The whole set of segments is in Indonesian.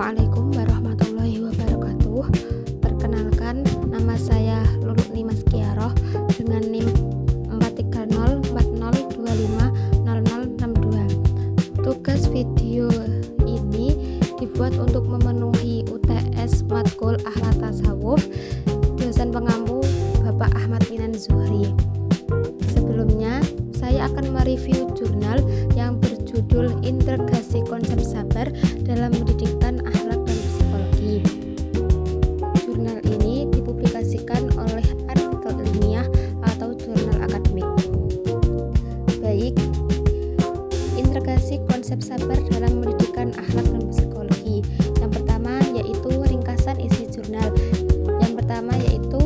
Assalamualaikum warahmatullahi wabarakatuh. Perkenalkan, nama saya Luluk Nimas Kiaroh dengan NIM 43040250062. Tugas video ini dibuat untuk memenuhi UTS Matkul Akhlak Tasawuf dosen pengampu Bapak Ahmad Minan Zuhri. Sebelumnya, saya akan mereview jurnal yang berjudul Integrasi Konsep Sabar dalam Pendidikan Akhlak dan Psikologi. Jurnal ini dipublikasikan oleh artikel ilmiah atau jurnal akademik. Baik, integrasi konsep sabar dalam pendidikan akhlak dan psikologi. Yang pertama yaitu ringkasan isi jurnal. Yang pertama yaitu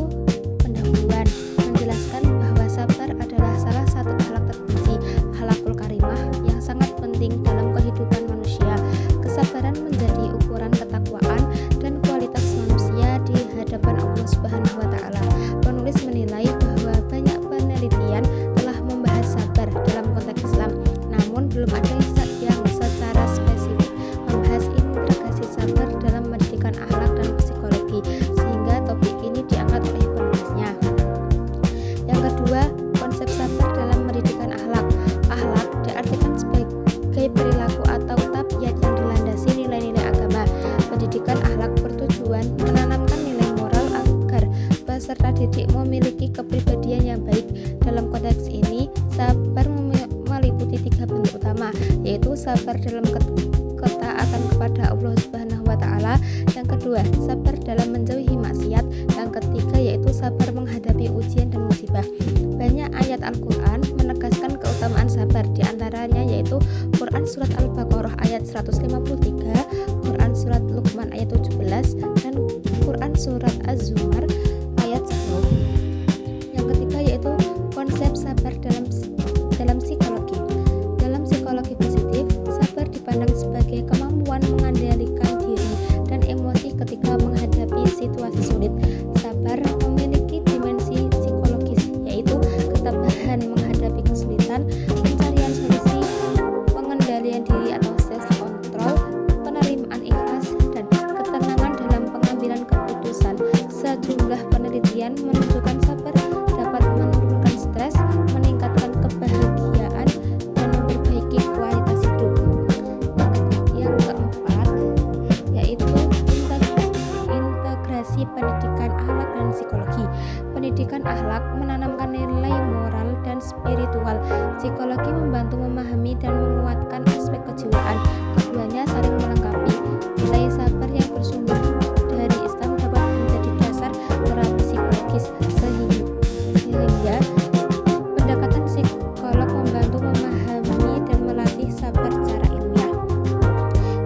pendahuluan, menjelaskan bahwa sabar adalah salah satu akhlak terpuji, akhlakul karimah yang sangat penting dalam kehidupan manusia. Kesabaran menjadi ukuran ketakwaan dan kualitas manusia di hadapan Allah Subhanahu wa taala. Penulis menilai bahwa banyak penelitian telah membahas sabar dalam konteks Islam, namun belum ada yang secara spesifik membahas integrasi sabar dalam pendidikan akhlak dan psikologi, sehingga topik ini diangkat oleh penulisnya. Yang kedua, konsep sabar dalam pendidikan akhlak. Akhlak diartikan sebagai perilaku atau tabiat yang dilandasi nilai-nilai agama. Pendidikan akhlak bertujuan menanamkan nilai moral agar peserta didik memiliki kepribadian yang baik. Dalam konteks ini, sabar meliputi 3 bentuk utama, yaitu sabar dalam ketaatan kepada Allah Subhanahu wa taala, yang kedua, sabar dalam menjauhi maksiat, yang ketiga yaitu sabar menghadapi ujian dan musibah. Banyak ayat Al-Qur'an menegaskan keutamaan sabar, di antaranya yaitu Quran surat Al-Baqarah ayat 153, Quran surat Luqman ayat 17, dan Quran surat Az-Zumar ayat 10. Yang ketiga yaitu konsep sabar dalam psikologi. Dalam psikologi positif, sabar dipandang sebagai kemampuan mengendalikan diri dan emosi ketika menghadapi situasi sulit. Sabar memiliki dimensi psikologis, yaitu ketabahan menghadapi kesulitan, pencarian solusi, pengendalian diri atau self control, penerimaan ikhlas, dan ketenangan dalam pengambilan keputusan. Sejumlah penelitian menunjukkan sabar dapat menurunkan stres, meningkatkan kebahagiaan, dan memperbaiki kualitas hidup. Yang keempat yaitu integrasi pendidikan akhlak dan psikologi. Pendidikan akhlak menanamkan nilai moral dan spiritual. Psikologi membantu memahami dan menguatkan aspek kejiwaan. Keduanya saling melengkapi. Nilai sabar yang bersumber dari Islam dapat menjadi dasar terapi psikologis, sehingga pendekatan psikolog membantu memahami dan melatih sabar secara ilmiah.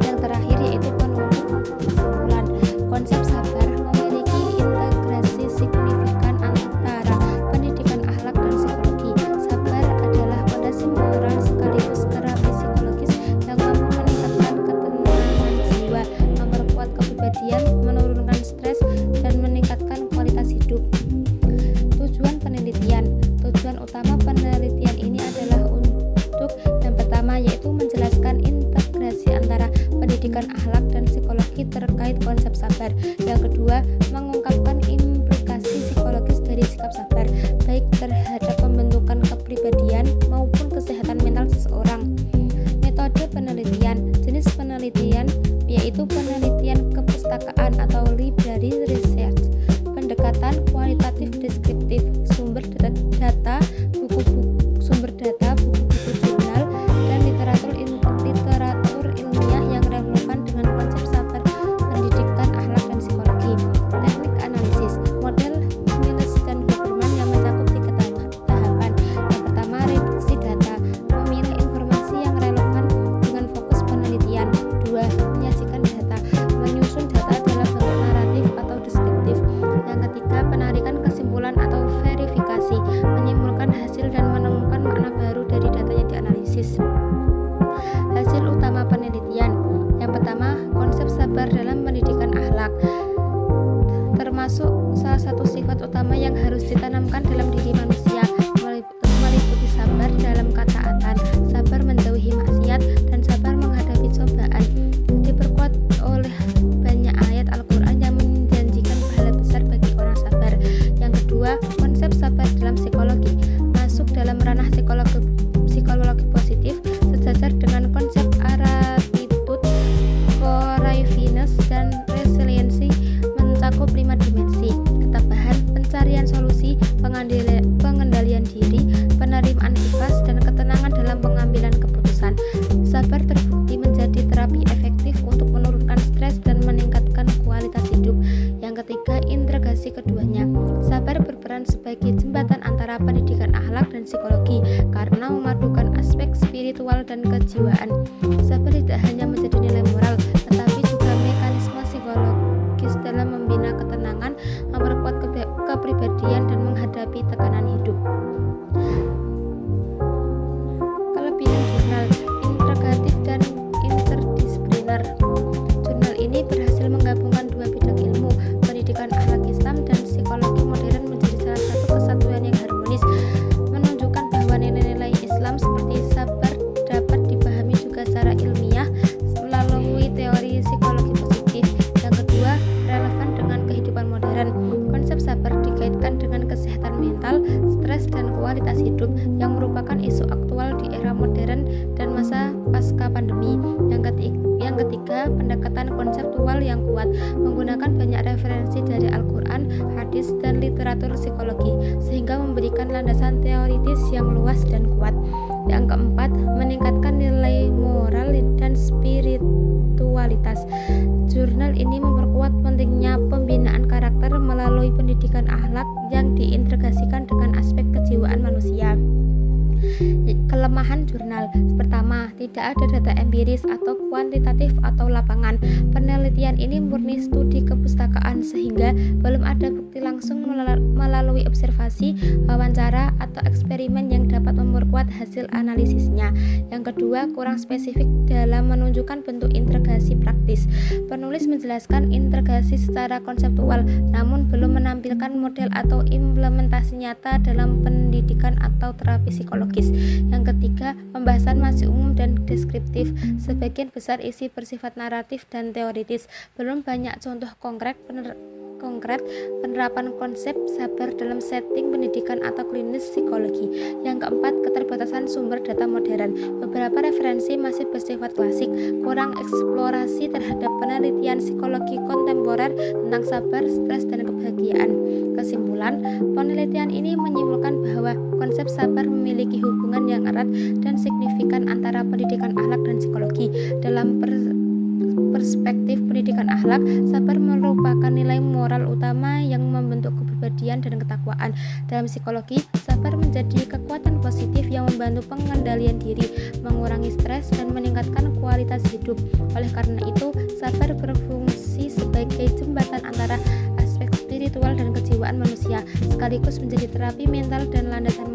Yang terakhir yaitu penutup kesimpulan. Konsep sabar memiliki integrasi signifikan antara pendidikan akhlak dan psikologi. Sabar adalah fondasi moral sekaligus terapi psikologis yang mampu meningkatkan ketenangan jiwa, memperkuat kepribadian, menurunkan stres, dan meningkatkan kualitas hidup. Tujuan penelitian. Tujuan utama penelitian ini adalah untuk yang pertama yaitu menjelaskan integrasi antara pendidikan akhlak dan psikologi terkait konsep sabar. Yang kedua, mengungkapkan implikasi psikologis dari sikap sabar, baik terhadap pembentukan kepribadian maupun kesehatan mental seseorang. Metode penelitian. Jenis penelitian yaitu penelitian kepustakaan atau library research. Pendekatan kualitatif deskriptif, sumber data, buku-buku jurnal, dan literatur ilmiah yang relevan dengan konsep sabar pendidikan akhlak dan psikologi. Teknik analisis, model Miles dan Huberman yang mencakup 3 tahapan. Yang pertama, reduksi data, memilah informasi yang relevan dengan fokus penelitian. 2. Menyajikan data, menyusun data dalam bentuk naratif atau deskriptif. Yang ketiga, penarikan kesimpulan atau verifikasi, menyimpulkan hasil dan menemukan makna baru dari data yang dianalisis. Hasil utama penelitian. Yang pertama, konsep sabar dalam pendidikan akhlak termasuk salah satu sifat utama yang harus ditanamkan dalam diri manusia, meliputi sabar dalam ketaatan, sabar menjauhi maksiat, dan sabar menghadapi cobaan. Diperkuat oleh pengendalian diri, penerimaan ikhlas, dan ketenangan dalam pengambilan keputusan. Sabar terbukti menjadi terapi efektif untuk menurunkan stres dan meningkatkan kualitas hidup. Yang ketiga, integrasi keduanya. Sabar berperan sebagai jembatan antara pendidikan akhlak dan psikologi karena memadukan aspek spiritual dan kejiwaan. Sabar tidak hanya menjadi nilai moral, tetapi juga mekanisme psikologis dalam membina ketenangan, memperkuat kepribadian, dan menghadapi tekanan hidup. Kelebihan jurnal integratif dan interdisipliner. Jurnal ini berhasil menggabungkan dua bidang ilmu, pendidikan akhlak Islam dan psikologi modern menjadi salah satu kesatuan yang harmonis, menunjukkan bahwa nilai-nilai Islam seperti sabar dapat dipahami juga secara ilmiah melalui teori psikologi positif. Yang kedua, relevan dengan kehidupan modern. Konsep sabar dikaitkan dengan kesehatan mental, stres, dan kualitas hidup yang merupakan isu aktual di era modern dan masa pasca pandemi. Yang ketiga, pendekatan konseptual yang kuat, menggunakan banyak referensi dari Al-Quran, hadis, dan literatur psikologi, sehingga memberikan landasan teoritis yang luas dan kuat. Yang keempat, meningkatkan nilai moral dan spiritualitas. Jurnal ini memperkuat pentingnya pembinaan karakter melalui pendidikan akhlak yang diintegrasikan dengan aspek kejiwaan manusia. Kelemahan jurnal. Pertama, tidak ada data empiris atau kuantitatif atau lapangan. Penelitian ini murni studi kepustakaan sehingga belum ada bukti langsung melalui observasi, wawancara, atau eksperimen yang dapat memperkuat hasil analisisnya. Yang kedua, kurang spesifik dalam menunjukkan bentuk integrasi praktis. Penulis menjelaskan integrasi secara konseptual, namun belum menampilkan model atau implementasi nyata dalam pendidikan atau terapi psikologis. Yang ketiga, pembahasan masih umum dan deskriptif. Sebagian besar isi bersifat naratif dan teoritis. Belum banyak contoh konkret penerapan konsep sabar dalam setting pendidikan atau klinis psikologi. Yang keempat, keterbatasan sumber data modern. Beberapa referensi masih bersifat klasik, kurang eksplorasi terhadap penelitian psikologi kontemporer tentang sabar, stres, dan kebahagiaan. Kesimpulan, penelitian ini menyimpulkan bahwa konsep sabar memiliki hubungan yang erat dan signifikan antara pendidikan akhlak dan psikologi. Dalam perspektif pendidikan akhlak, sabar merupakan nilai moral utama yang membentuk kepribadian dan ketakwaan. Dalam psikologi, sabar menjadi kekuatan positif yang membantu pengendalian diri, mengurangi stres, dan meningkatkan kualitas hidup. Oleh karena itu, sabar berfungsi sebagai jembatan antara aspek spiritual dan kejiwaan manusia, sekaligus menjadi terapi mental dan landasan